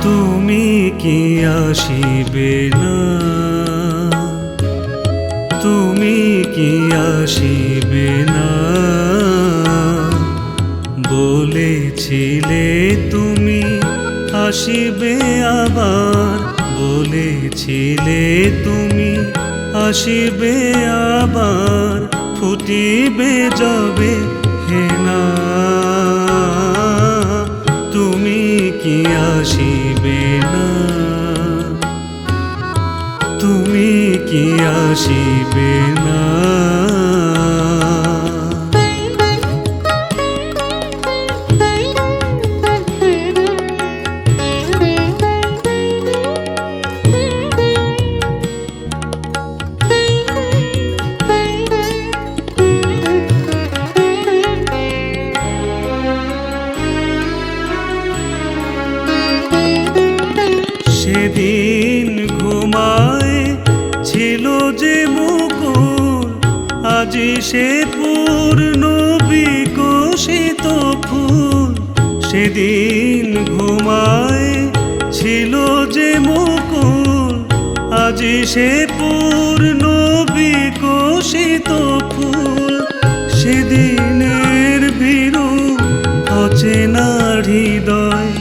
তুমি কি আসিবে না, তুমি কি আসিবে না, বলেছিলে তুমি আসিবে আবার, বলেছিলে তুমি আসিবে আবার, ফুটিবে যবে হেনা, তুমি কি আসিবে না, তুমি কি আসিবে না। সেদিন ঘুমায় ছিল যে মুকুল, আজি সে পূর্ণ বিকশিত ফুল। সেদিন ঘুমায় ছিল যে মুকুল, আজি সে পূর্ণ বিকশিত ফুল। সেদিনের বিরূপ অচেনা হৃদয়,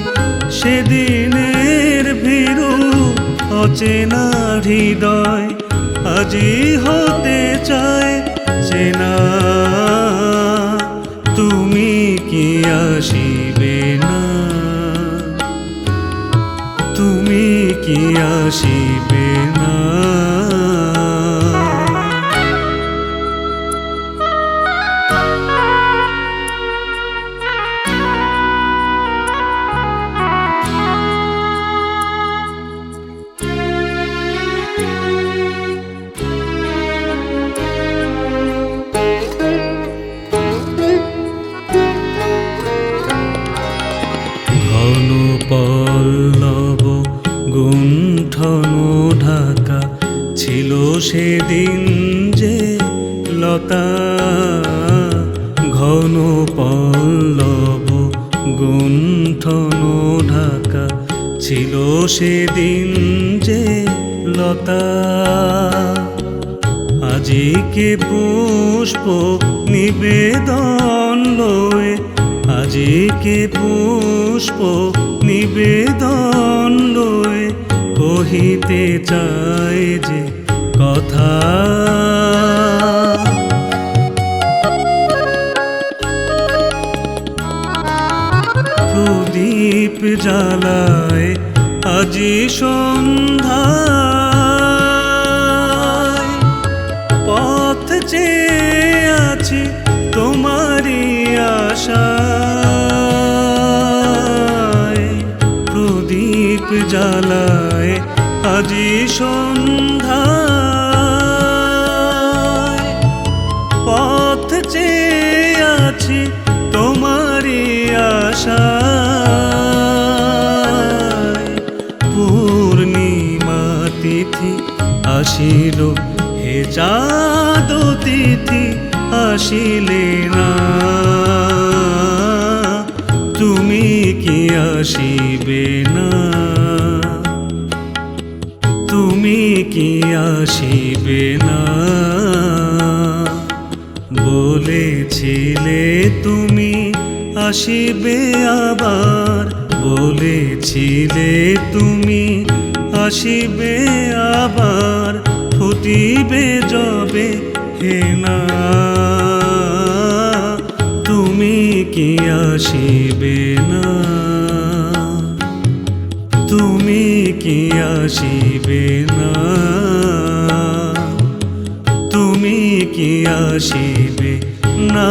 সেদিনের বিরূপ অচেনা হৃদয়, আজি হতে চায় চেনা, তুমি কি আসিবে না, তুমি কি আসিবে না। ঘন পল্লব গুণ্ঠন ঢাকা ছিল সেদিন যে লতা, ঘন পল্লব গুণ্ঠন ঢাকা ছিল সেদিন যে লতা। আজিকে পুষ্প নিবেদন লয়ে, আজিকে পুষ্প নিবেদন লয়ে, কহিতে চায় যে কথা, প্রদীপ জ্বালায় আজি সন্ধ্যায়, পথ চেয়ে আছি তোমারি আশায়। প্রদীপ জ্বালায় আজি সন্ধ্যায়, পথ চেয়ে আছি তোমারি আশায়। পূর্ণিমা তিথি আসিল, হে চাঁদ তিথি আসিলে না, তুমি কি আসিবে না, তুমি কি আসিবে না। বলেছিলে তুমি আসিবে আবার, বলেছিলে তুমি আসিবে আবার, ফুটিবে যবে হেনা, তুমি কি আসিবে না, তুমি কি আসিবে না, তুমি কি আসিবে না।